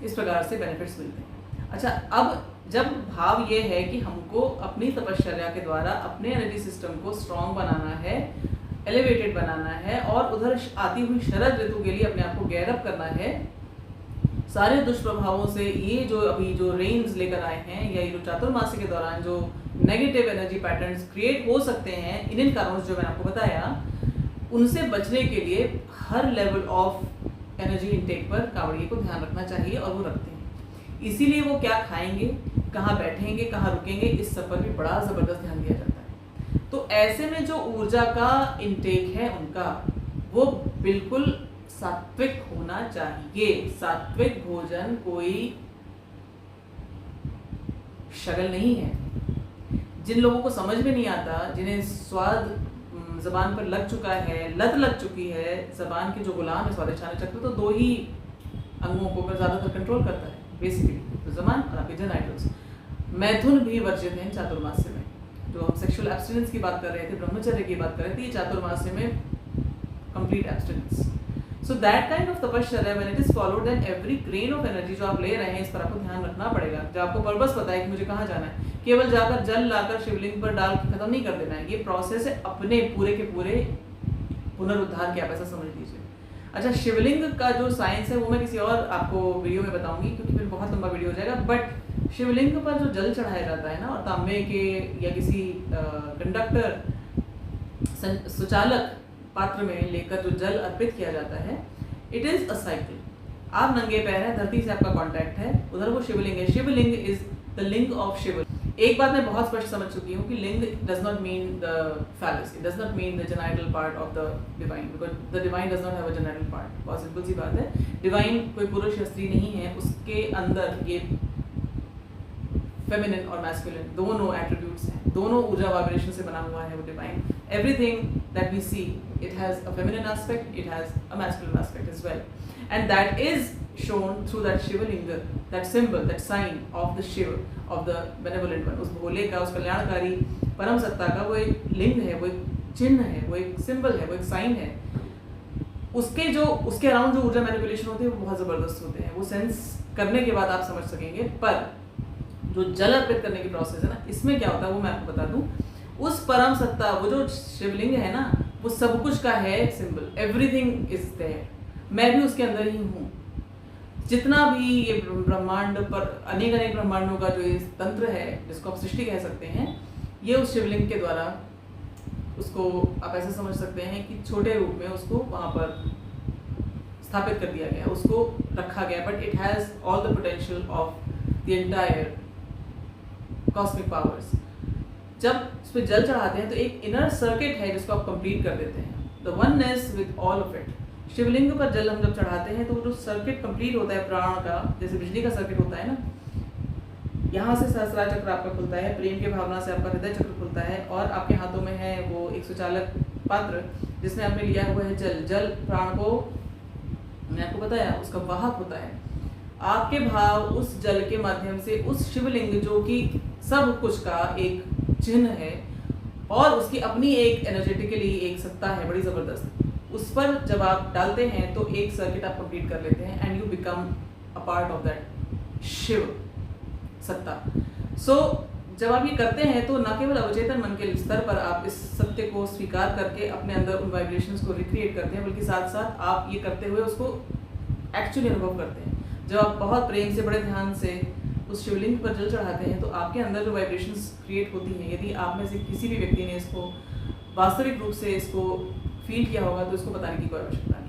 इस प्रकार से बेनिफिट्स मिलते हैं। अच्छा, अब जब भाव ये है कि हमको अपनी तपश्चर्या के द्वारा अपने एनर्जी सिस्टम को स्ट्रॉन्ग बनाना है, एलिवेटेड बनाना है, और उधर आती हुई शरद ऋतु के लिए अपने आप को गेयर अप करना है सारे दुष्प्रभावों से। ये जो अभी जो रेन्स लेकर आए हैं, या ये जो चातुर्मासी के दौरान जो नेगेटिव एनर्जी पैटर्न्स क्रिएट हो सकते हैं, इन कारणों से जो मैंने आपको बताया, उनसे बचने के लिए हर लेवल ऑफ एनर्जी इनटेक पर कांवड़िए को ध्यान रखना चाहिए, और वो रखते हैं। इसीलिए वो क्या खाएंगे, कहाँ बैठेंगे, कहाँ रुकेंगे, इस सब पर भी बड़ा ज़बरदस्त ध्यान दिया जाता है। तो ऐसे में जो ऊर्जा का इनटेक है उनका, वो बिल्कुल सात्विक होना चाहिए। सात्विक भोजन कोई शगल नहीं है। जिन लोगों को समझ में नहीं आता, जिन्हें स्वाद जबान पर लग चुका है, लत लग चुकी है, जबान के जो गुलाम है स्वादिष्ठान चक्र, तो दो ही अंगों को ज़्यादातर कंट्रोल करता है बेसिकली, तो जबान और आपके जेनाइटल्स। मैथुन भी वर्जित है चातुर्मास्य में। जो हम सेक्सुअल एब्स्टिनेंस की बात कर रहे थे, ब्रह्मचर्य की बात कर रहे थे, ये चातुर्मास्य में complete abstinence. So that kind of तपश्चर्या when it is followed, then every grain of energy जो आप ले रहे हैं, इस पर आपको ध्यान रखना पड़ेगा। जब आपको पर्पस पता है कि मुझे कहाँ जाना है, केवल जाकर जल लाकर शिवलिंग पर डाल के खत्म नहीं कर देना है। ये प्रोसेस है अपने पूरे के पूरे पुनरुद्धार के, आप ऐसा समझ लीजिए। अच्छा, शिवलिंग का जो साइंस है वो मैं किसी और आपको वीडियो में बताऊंगी, क्योंकि फिर बहुत लंबा वीडियो हो जाएगा। बट शिवलिंग पर जो जल चढ़ाया जाता है ना, और तांबे के या किसी कंडक्टर सुचालक पात्र में लेकर जो जल अर्पित किया जाता है, इट इज अ साइकिल। आप नंगे पैर हैं, धरती से आपका कांटेक्ट है, उधर वो शिवलिंग है। शिवलिंग इज द लिंग ऑफ शिव। एक बात मैं बहुत स्पष्ट समझ चुकी हूँ कि लिंग does not mean the phallus, it does not mean the genital part of the divine, because the divine does not have a genital part। बहुत सिंपल सी बात है, डिवाइन कोई पुरुष या स्त्री नहीं है, उसके अंदर ये फेमिनिन और मैस्कुलिन दोनों एट्रीब्यूट्स हैं, दोनों ऊर्जा वाइब्रेशन से बना हुआ है वो divine. Everything that we see, it has a feminine aspect, it has a masculine aspect as well, and that is shown through that Shivling, that symbol, that sign of the Shiva, of the benevolent one। उस भोले का, उस कल्याणकारी परम सत्ता का वो एक लिंग है, वो एक चिन्ह है, वो एक सिंबल है, वो एक साइन है। उसके अराउंड जो ऊर्जा मैनिपुलेशन होती है वो बहुत ज़बरदस्त होते हैं। वो सेंस करने के बाद आप समझ सकेंगे। पर जो जल अर्पित करने की प्रोसेस है ना, इसमें क्या होता है वो मैं आपको बता दूं। उस परम सत्ता, वो जो शिवलिंग है ना, वो सब कुछ का है सिंबल, एवरीथिंग इज देयर। मैं भी उसके अंदर ही हूँ। जितना भी ये ब्रह्मांड पर अनेक ब्रह्मांडों का जो ये तंत्र है, जिसको आप सृष्टि कह सकते हैं, ये उस शिवलिंग के द्वारा, उसको आप ऐसे समझ सकते हैं कि छोटे रूप में उसको वहाँ पर स्थापित कर दिया गया, उसको रखा गया। But it has all the potential of the entire cosmic powers. जब उस पर जल चढ़ाते हैं तो एक इनर सर्किट है जिसको आप कंप्लीट कर देते हैं, the oneness with all of it. शिवलिंग पर जल हम जब चढ़ाते हैं तो जो सर्किट कंप्लीट होता है प्राण का, जैसे बिजली का सर्किट होता है ना, यहाँ से सहस्रार चक्र आपका खुलता है, प्रेम की भावना से आपका हृदय चक्र खुलता है, और आपके हाथों में है वो एक सुचालक पात्र जिसमें आपने लिया हुआ है जल। जल प्राण को, मैंने आपको बताया, उसका वाहक होता है। आपके भाव उस जल के माध्यम से उस शिवलिंग, जो कि सब कुछ का एक चिन्ह है, और उसकी अपनी एक एनर्जेटिकली एक सत्ता है बड़ी ज़बरदस्त, उस पर जब आप डालते हैं तो एक सर्किट आप कंप्लीट कर लेते हैं and you become a part of that Shiv सत्ता। सो जब आप ये करते हैं तो न केवल अवचेतन मन के स्तर पर आप इस सत्य को स्वीकार करके अपने अंदर उन वाइब्रेशंस को रिक्रिएट करते हैं, बल्कि साथ साथ आप ये करते हुए उसको एक्चुअली अनुभव करते हैं। जब आप बहुत प्रेम से बड़े ध्यान से उस शिवलिंग पर जल चढ़ाते हैं तो आपके अंदर जो वाइब्रेशंस क्रिएट होती हैं, यदि आप में से किसी भी व्यक्ति ने इसको वास्तविक रूप से इसको फील किया होगा तो इसको बताने की कोई आवश्यकता नहीं।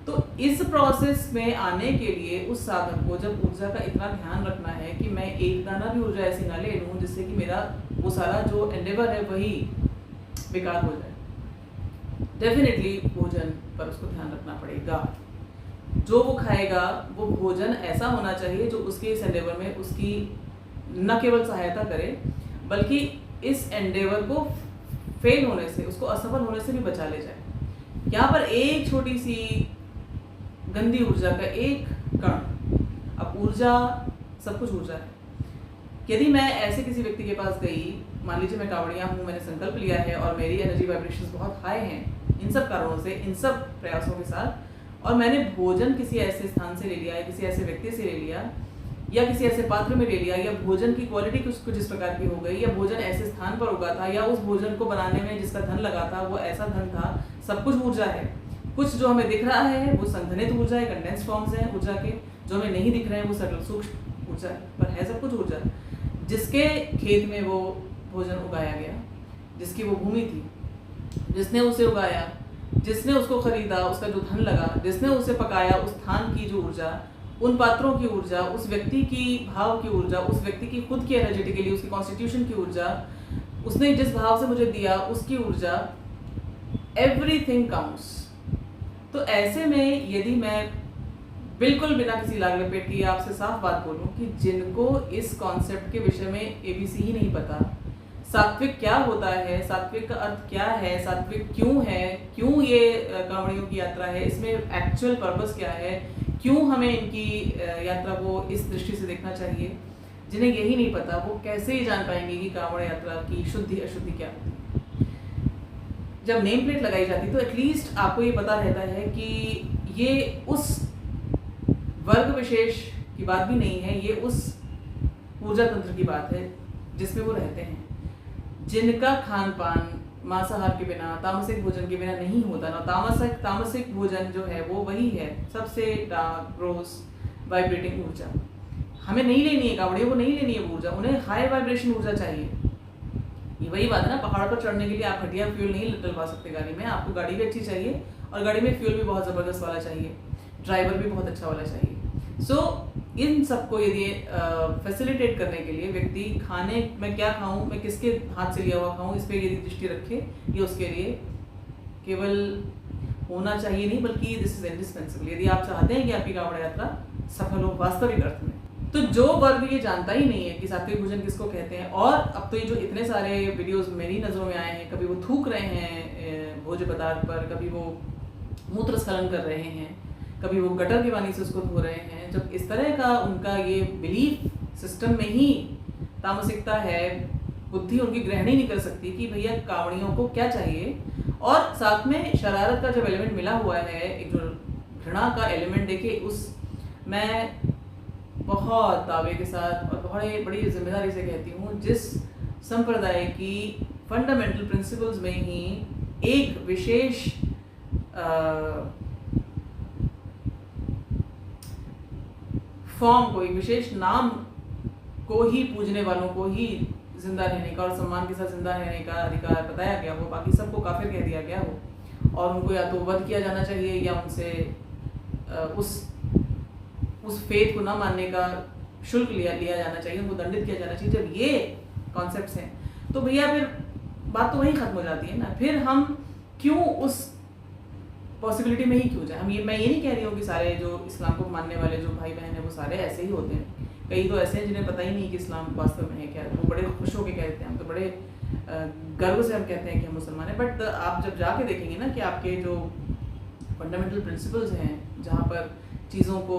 तो इस प्रोसेस में आने के लिए उस साधक को जब ऊर्जा का इतना ध्यान रखना है कि मैं एक दाना भी ऊर्जा ऐसी ना ले लूँ जिससे कि मेरा वो सारा जो एंडेवर है वही बेकार हो जाए। डेफिनेटली भोजन पर उसको ध्यान रखना पड़ेगा। जो वो खाएगा वो भोजन ऐसा होना चाहिए जो उसके इस एंडेवर में उसकी न केवल सहायता करे बल्कि इस एंडेवर को फेल होने से, उसको असफल होने से भी बचा ले जाए। यहाँ पर एक छोटी सी गंदी ऊर्जा का एक कण, अब ऊर्जा सब कुछ ऊर्जा है। यदि मैं ऐसे किसी व्यक्ति के पास गई, मान लीजिए मैं कावड़िया हूँ, मैंने संकल्प लिया है और मेरी एनर्जी वाइब्रेशंस बहुत हाई हैं इन सब कारणों से, इन सब प्रयासों के साथ, और मैंने भोजन किसी ऐसे स्थान से ले लिया या किसी ऐसे व्यक्ति से ले लिया या किसी ऐसे पात्र में ले लिया, या भोजन की क्वालिटी कुछ इस प्रकार की हो गई, या भोजन ऐसे स्थान पर उगा था, या उस भोजन को बनाने में जिसका धन लगा था वो ऐसा धन था। सब कुछ ऊर्जा है। कुछ जो हमें दिख रहा है वो संघनित ऊर्जा है, कंडेंस फॉर्म्स हैं ऊर्जा के। जो हमें नहीं दिख रहे हैं वो सरल सूक्ष्म ऊर्जा है, पर है सब कुछ ऊर्जा। जिसके खेत में वो भोजन उगाया गया, जिसकी वो भूमि थी, जिसने उसे उगाया, जिसने उसको खरीदा, उसका जो धन लगा, जिसने उसे पकाया, उस स्थान की जो ऊर्जा, उन पात्रों की ऊर्जा, उस व्यक्ति की भाव की ऊर्जा, उस व्यक्ति की खुद की एनर्जेटिकली उसकी कॉन्स्टिट्यूशन की ऊर्जा, उसने जिस भाव से मुझे दिया उसकी ऊर्जा, एवरीथिंग काउंट्स। तो ऐसे में यदि मैं बिल्कुल बिना किसी लाग लपेट के आपसे साफ बात बोलूं कि जिनको इस कॉन्सेप्ट के विषय में एबीसी ही नहीं पता, सात्विक क्या होता है, सात्विक का अर्थ क्या है, सात्विक क्यों है, क्यों ये कांवड़ियों की यात्रा है, इसमें एक्चुअल पर्पस क्या है, क्यों हमें इनकी यात्रा को इस दृष्टि से देखना चाहिए, जिन्हें यही नहीं पता वो कैसे ही जान पाएंगे कि कांवड़ यात्रा की शुद्धि अशुद्धि क्या होती है। जब नेम प्लेट लगाई जाती तो एटलीस्ट आपको ये पता रहता है कि ये उस वर्ग विशेष की बात भी नहीं है, ये उस ऊर्जा तंत्र की बात है जिसमें वो रहते हैं, जिनका खान पान मांसाहार के बिना, तामसिक भोजन के बिना नहीं होता ना। तामसिक भोजन जो है वो वही है सबसे डार्क ग्रोस वाइब्रेटिंग ऊर्जा। हमें नहीं लेनी है, कावड़ियों को नहीं लेनी है वो ऊर्जा, उन्हें हाई वाइब्रेशन ऊर्जा चाहिए। ये वही बात है ना, पहाड़ पर चढ़ने के लिए आप घटिया फ्यूल नहीं डलवा सकते गाड़ी में, आपको गाड़ी भी अच्छी चाहिए और गाड़ी में फ्यूल भी बहुत ज़बरदस्त वाला चाहिए, ड्राइवर भी बहुत अच्छा वाला चाहिए। इन सबको यदि फैसिलिटेट करने के लिए व्यक्ति खाने में क्या खाऊं, मैं किसके हाथ से लिया हुआ खाऊं, इस पर यदि दृष्टि रखे, ये उसके लिए केवल होना चाहिए नहीं बल्कि दिस इज इंडिस्पेंसिबल यदि आप चाहते हैं कि आपकी कांवड़ यात्रा सफल हो वास्तविक अर्थ में। तो जो वर्ग ये जानता ही नहीं है कि सात्विक भोजन किसको कहते हैं, और अब तो ये जो इतने सारे वीडियोस मेरी नज़रों में आए हैं, कभी वो थूक रहे हैं भोज्य पदार्थ पर, कभी वो मूत्र स्खलन कर रहे हैं, कभी वो गटर के पानी से उसको धो रहे हैं। जब इस तरह का उनका ये बिलीफ सिस्टम में ही तामसिकता है, बुद्धि उनकी ग्रहण ही नहीं कर सकती कि भैया कावड़ियों को क्या चाहिए, और साथ में शरारत का जब एलिमेंट मिला हुआ है, एक जो घृणा का एलिमेंट, देखिए उस मैं बहुत दावे के साथ और बड़ी जिम्मेदारी से कहती हूँ, जिस संप्रदाय की फंडामेंटल प्रिंसिपल्स में ही एक विशेष फॉर्म को, एक विशेष नाम को ही पूजने वालों को ही जिंदा रहने का और सम्मान के साथ जिंदा रहने का अधिकार बताया गया हो, बाकी सबको काफिर कह दिया गया हो और उनको या तो वध किया जाना चाहिए या उनसे उस फेथ को ना मानने का शुल्क लिया जाना चाहिए, उनको दंडित किया जाना चाहिए। जब ये कॉन्सेप्ट्स हैं तो भैया फिर बात तो वहीं खत्म हो जाती है ना। फिर हम क्यों उस पॉसिबिलिटी में ही क्यों जाए। मैं ये नहीं कह रही हूँ कि सारे जो इस्लाम को मानने वाले जो भाई बहन हैं वो सारे ऐसे ही होते हैं, कई तो ऐसे हैं जिन्हें पता ही नहीं कि इस्लाम वास्तव में है क्या, वो बड़े खुश होकर कहते हैं, हम तो बड़े गर्व से हम कहते हैं कि हम मुसलमान हैं। बट आप जब जाके देखेंगे ना कि आपके जो फंडामेंटल प्रिंसिपल्स हैं, जहाँ पर चीज़ों को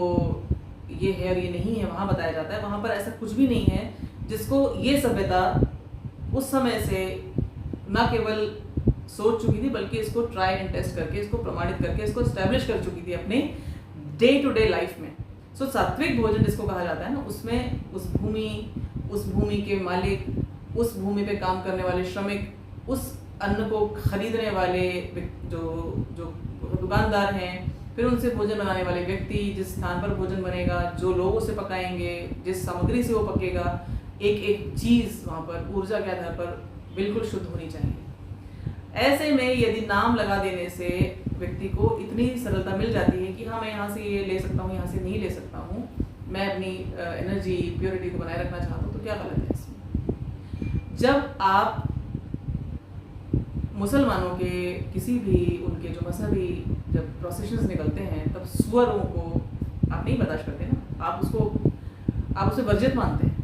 ये है और ये नहीं है वहाँ बताया जाता है, वहाँ पर ऐसा कुछ भी नहीं है जिसको ये सभ्यता उस समय से ना केवल सोच चुकी थी बल्कि इसको ट्राई एंड टेस्ट करके, इसको प्रमाणित करके, इसको एस्टेब्लिश कर चुकी थी अपने डे टू डे लाइफ में। सो सात्विक भोजन जिसको कहा जाता है ना, उसमें उस भूमि के मालिक, उस भूमि पे काम करने वाले श्रमिक, उस अन्न को खरीदने वाले जो दुकानदार हैं, फिर उनसे भोजन बनाने वाले व्यक्ति, जिस स्थान पर भोजन बनेगा, जो लोग उसे पकाएंगे, जिस सामग्री से वो पकेगा, एक एक चीज़ वहाँ पर ऊर्जा के आधार पर बिल्कुल शुद्ध होनी चाहिए। ऐसे में यदि नाम लगा देने से व्यक्ति को इतनी सरलता मिल जाती है कि हाँ मैं यहाँ से ये ले सकता हूँ, यहाँ से नहीं ले सकता हूँ, मैं अपनी एनर्जी प्योरिटी को बनाए रखना चाहता हूँ, तो क्या गलत है इसमें? जब आप मुसलमानों के किसी भी उनके जो मजहबी जब प्रोसेशंस निकलते हैं, तब सुअरों को आप नहीं बर्दाश्त करते ना, आप उसे वर्जित मानते हैं।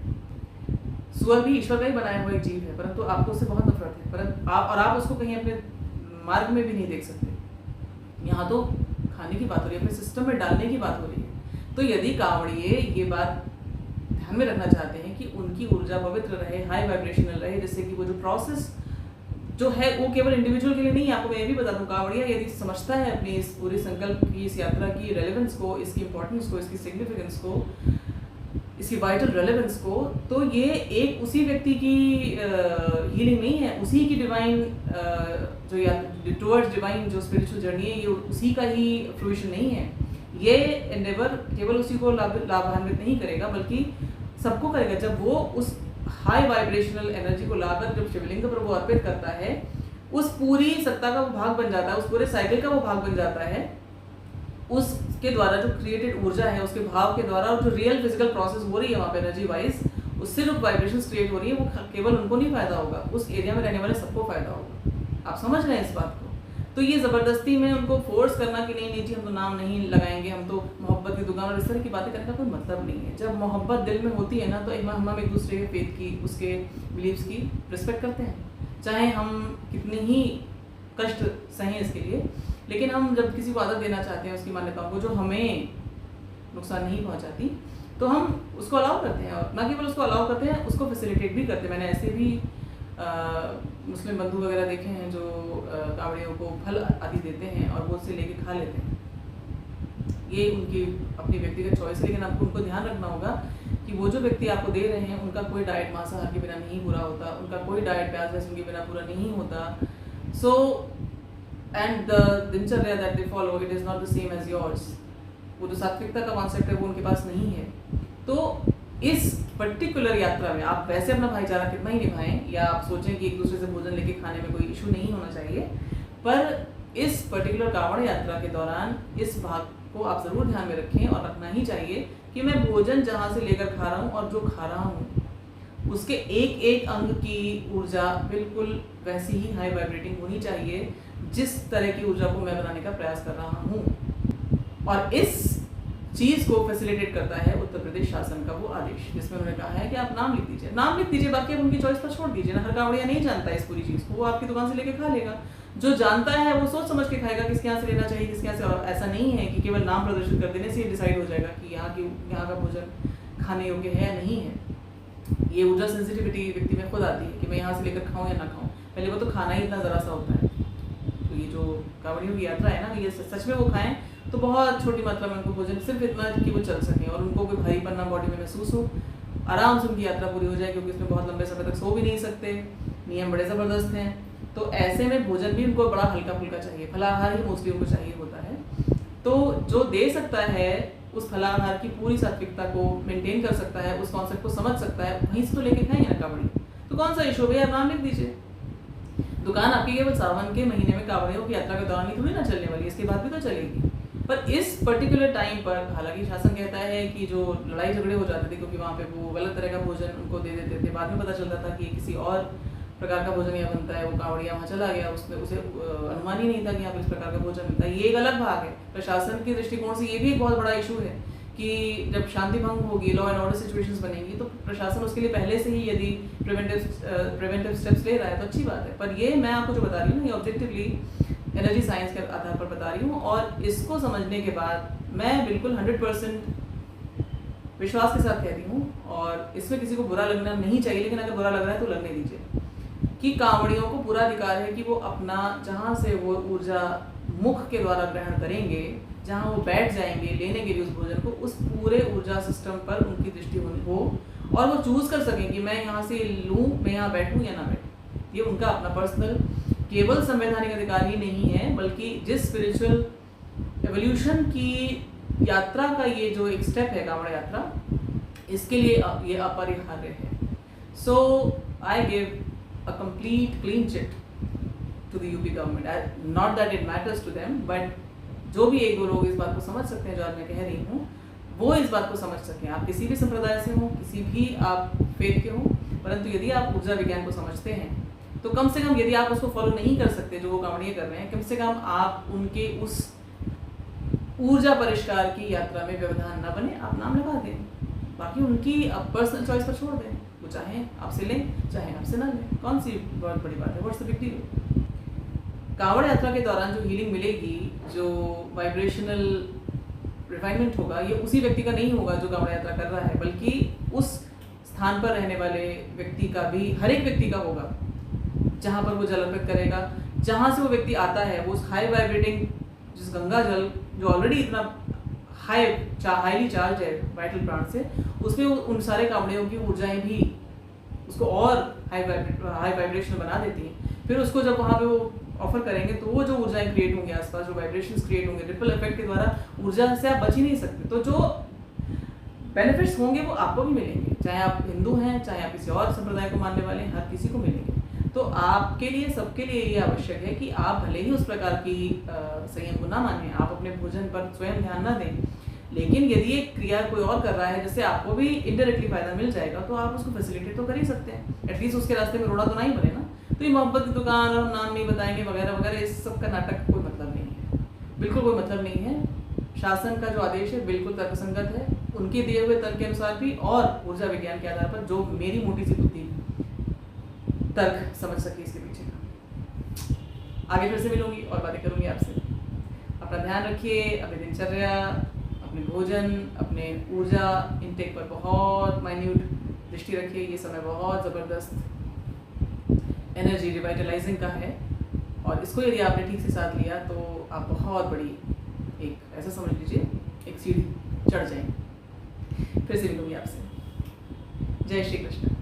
सुअर भी ईश्वर का ही बनाया हुआ एक जीव है, परंतु आपको उससे बहुत नफरत है, परंतु आप उसको कहीं अपने मार्ग में भी नहीं देख सकते। यहाँ तो खाने की बात हो रही है, अपने सिस्टम में डालने की बात हो रही है। तो यदि कांवड़िए ये बात ध्यान में रखना चाहते हैं कि उनकी ऊर्जा पवित्र रहे, हाई वाइब्रेशनल रहे, जिससे कि वो जो प्रोसेस जो है वो केवल इंडिविजुअल के लिए नहीं, आपको मैं ये भी बता दूं, कांवड़िया यदि समझता है अपनी इस पूरे संकल्प की, इस यात्रा की रेलेवेंस को, इसकी इंपॉर्टेंस को, इसकी सिग्निफिकेंस को, इसकी वाइटल रेलेवेंस को, तो ये एक उसी व्यक्ति की हीलिंग नहीं है, उसी की डिवाइन जो या टुवर्ड्स डिवाइन जो स्पिरिचुअल जर्नी है, ये उसी का ही फ्रूइशन नहीं है। ये एंडेवर केवल उसी को लाभान्वित नहीं करेगा, बल्कि सबको करेगा। जब वो उस हाई वाइब्रेशनल एनर्जी को लाकर जब शिवलिंग पर वो अर्पित करता है, उस पूरी सत्ता का वो भाग बन जाता है, उस पूरे साइकिल का वो भाग बन जाता है। उसके द्वारा जो क्रिएटेड ऊर्जा है, उसके भाव के द्वारा, और जो रियल फिजिकल प्रोसेस हो रही है वहाँ पे एनर्जी वाइज, उससे जो वाइब्रेशंस क्रिएट हो रही है, वो केवल उनको नहीं फायदा होगा, उस एरिया में रहने वाले सबको फायदा होगा। आप समझ रहे हैं इस बात को? तो ये ज़बरदस्ती में उनको फोर्स करना कि नहीं जी हम तो नाम नहीं लगाएंगे, हम तो मोहब्बत की दुकान, और इस तरह की बातें करने का कोई मतलब नहीं है। जब मोहब्बत दिल में होती है ना, तो हम एक दूसरे के फेथ की, उसके बिलीव्स की रिस्पेक्ट करते हैं, चाहे हम कितने ही कष्ट सहें इसके लिए। लेकिन हम जब किसी को आदत देना चाहते हैं उसकी मान्यताओं को, जो हमें नुकसान नहीं पहुंचाती, तो हम उसको अलाउ करते हैं, और ना केवल उसको अलाउ करते हैं, उसको फैसिलिटेट भी करते हैं। मैंने ऐसे भी मुस्लिम बंधु वगैरह देखे हैं जो कांवड़ियों को फल आदि देते हैं और वो उससे लेके खा लेते हैं। ये उनकी अपनी व्यक्तिगत चॉइस है, लेकिन आपको उनको ध्यान रखना होगा कि वो जो व्यक्ति आपको दे रहे हैं, उनका कोई डाइट मांसाहार के बिना नहीं पूरा होता, उनका कोई डाइट प्याज लहसुन के बिना पूरा नहीं होता। सो एंड द दिनचर्या that they follow, it is not the same as yours. वो जो सात्विकता का कॉन्सेप्ट है वो उनके पास नहीं है। तो इस पर्टिकुलर यात्रा में आप वैसे अपना भाईचारा कितना ही निभाएं, या आप सोचें कि एक दूसरे से भोजन लेके खाने में कोई इशू नहीं होना चाहिए, पर इस पर्टिकुलर कांवड़ यात्रा के दौरान इस भाग को आप ज़रूर ध्यान में रखें, और रखना ही चाहिए कि मैं भोजन जहाँ से लेकर खा रहा हूँ और जो खा रहा हूँ उसके एक एक अंग की ऊर्जा बिल्कुल वैसी ही हाई वाइब्रेटिंग होनी चाहिए जिस तरह की ऊर्जा को मैं बनाने का प्रयास कर रहा हूँ। और इस चीज़ को फैसिलिटेट करता है उत्तर प्रदेश शासन का वो आदेश, जिसमें उन्होंने कहा है कि आप नाम लिख दीजिए, बाकी आप उनकी चॉइस पर छोड़ दीजिए ना। हर कांवड़िया नहीं जानता है इस पूरी चीज़ को, वो आपकी दुकान से लेके खा लेगा। जो जानता है वो सोच समझ के खाएगा किसके यहाँ से लेना चाहिए, किसके यहाँ से। और ऐसा नहीं है कि केवल नाम प्रदर्शित कर देने से ये डिसाइड हो जाएगा कि यहाँ का भोजन खाने योग्य है या नहीं है। ये ऊर्जा सेंसिटिविटी व्यक्ति में खुद आती है कि मैं यहाँ से लेकर खाऊँ या ना खाऊँ। पहले वो तो खाना ही इतना ज़रा सा होता है। तो ये जो कांवड़ियों की यात्रा है ना, ये सच में वो खाएं तो बहुत छोटी मात्रा में उनको भोजन, सिर्फ इतना कि वो चल सकें और उनको कोई भारीपन बॉडी में महसूस हो, आराम से उनकी यात्रा पूरी हो जाए, क्योंकि इसमें बहुत लंबे समय तक सो भी नहीं सकते, नियम बड़े ज़बरदस्त हैं। तो ऐसे में भोजन भी उनको बड़ा हल्का फुल्का चाहिए, फलाहार ही मोस्टली उनको चाहिए होता है। तो जो दे सकता है उस फलाहार की पूरी सात्विकता को मेंटेन कर सकता है, उस कॉन्सेप्ट को समझ सकता है, वहीं से तो लेके खाएंगे ना कांवड़ी। तो कौन सा इशू भैया, नाम लिख दीजिए। दुकान आपकी केवल सावन के महीने में कांवड़ियों की यात्रा के दौरान ही थोड़ी ना चलने वाली, इसके बाद भी तो चलेगी। पर इस पर्टिकुलर टाइम पर हालांकि शासन कहता है कि जो लड़ाई झगड़े हो जाते थे क्योंकि वहाँ पे वो गलत तरह का भोजन उनको दे देते थे, बाद में पता चलता था कि किसी और प्रकार का भोजन यहाँ बनता है, वो कांवड़िया वहाँ चला गया, उसमें उसे अनुमान ही नहीं था कि यहाँ पर इस प्रकार का भोजन बनता है। ये एक अलग भाग है। प्रशासन के दृष्टिकोण से ये भी एक बहुत बड़ा इशू है कि जब शांति भंग होगी, लॉ एंड ऑर्डर सिचुएशंस बनेंगी, तो प्रशासन उसके लिए पहले से ही यदि प्रिवेंटिव स्टेप्स ले रहा है तो अच्छी बात है। पर ये मैं आपको जो बता रही हूँ ये ऑब्जेक्टिवली एनर्जी साइंस के आधार पर बता रही हूँ, और इसको समझने के बाद मैं बिल्कुल 100% विश्वास के साथ कहती हूँ, और इसमें किसी को बुरा लगना नहीं चाहिए, लेकिन अगर बुरा लग रहा है तो लगने दीजिए। कि कांवड़ियों को पूरा अधिकार है कि वो अपना जहाँ से वो ऊर्जा मुख के द्वारा ग्रहण करेंगे, जहाँ वो बैठ जाएंगे लेने के लिए उस भोजन को, उस पूरे ऊर्जा सिस्टम पर उनकी दृष्टि हो और वो चूज़ कर सकें कि मैं यहाँ से लूँ, मैं यहाँ बैठूँ या ना बैठूँ। ये उनका अपना पर्सनल केवल संवैधानिक अधिकार ही नहीं है, बल्कि जिस स्पिरिचुअल एवोल्यूशन की यात्रा का ये जो एक स्टेप है कांवड़ यात्रा, इसके लिए ये अपरिहार्य है। So I give a complete clean chit to the UP government. Not that it matters to them, but जो भी एक दो लोग इस बात को समझ सकते हैं जो आज मैं कह रही हूँ, वो इस बात को समझ सकें। आप किसी भी संप्रदाय से हों, किसी भी आप फेथ के हों, परंतु यदि आप ऊर्जा विज्ञान को समझते हैं तो कम से कम, यदि आप उसको फॉलो नहीं कर सकते जो वो कांवड़िए कर रहे हैं, कम से कम आप उनके उस ऊर्जा परिष्कार की यात्रा में व्यवधान न बने, आप नाम लगा दें। बाकी उनकी पर्सनल चॉइस पर छोड़ दें, वो चाहें आपसे लें चाहें आपसे ना लें, कौन सी बहुत बड़ी बात है, what's the big deal. Kanwar यात्रा के दौरान जो हीलिंग मिलेगी, जो वाइब्रेशनल रिफाइनमेंट होगा, ये उसी व्यक्ति का नहीं होगा जो कांवड़ यात्रा कर रहा है, बल्कि उस स्थान पर रहने वाले व्यक्ति का भी, हर एक व्यक्ति का होगा जहाँ पर वो जल अर्पित करेगा। जहाँ से वो व्यक्ति आता है, वो उस हाई वाइब्रेटिंग जिस गंगा जल जो ऑलरेडी इतना हाईली चार्ज है वाइटल प्राण से, उसमें उन सारे कांवड़ियों की ऊर्जाएं भी उसको और हाई वाइब्रेशन बना देती हैं। फिर उसको जब वहाँ पे वो ऑफर करेंगे तो वो जो ऊर्जाएं क्रिएट होंगी आसपास, जो वाइब्रेशंस क्रिएट होंगे रिपल इफेक्ट के द्वारा, ऊर्जा से आप बच ही नहीं सकते। तो जो बेनिफिट्स होंगे वो आपको भी मिलेंगे, चाहे आप हिंदू हैं, चाहे आप किसी और संप्रदाय को मानने वाले हैं, हर किसी को मिलेंगे। तो आपके लिए, सबके लिए ये आवश्यक है कि आप भले ही उस प्रकार की संयम को ना मानें, आप अपने भोजन पर स्वयं ध्यान ना दें, लेकिन यदि एक क्रिया कोई और कर रहा है जिससे आपको भी इनडायरेक्टली फायदा मिल जाएगा, तो आप उसको फैसिलिटेट तो कर ही सकते हैं। एटलीस्ट उसके रास्ते में रोड़ा तो नहीं बने ना। तो ये मोहब्बत की दुकान और नाम नहीं बताएंगे वगैरह वगैरह, इस सब का नाटक कोई मतलब नहीं है, बिल्कुल कोई मतलब नहीं है। शासन का जो आदेश है बिल्कुल तर्कसंगत है, उनके दिए हुए तर्क के अनुसार भी, और ऊर्जा विज्ञान के आधार पर जो मेरी मोटी सी बुद्धि तर्क समझ सके इसके पीछे का। आगे फिर से मिलूंगी और बातें करूंगी आपसे। अपना ध्यान रखिए, अपनी दिनचर्या, अपने भोजन, अपने ऊर्जा इनटेक पर बहुत माइन्यूट दृष्टि रखिए। ये समय बहुत ज़बरदस्त एनर्जी रिवाइटलाइजिंग का है, और इसको यदि आपने ठीक से साथ लिया तो आप बहुत बड़ी, एक ऐसा समझ लीजिए, एक सीढ़ी चढ़ जाएंगे। फिर से मिलूंगी आपसे। जय श्री कृष्ण।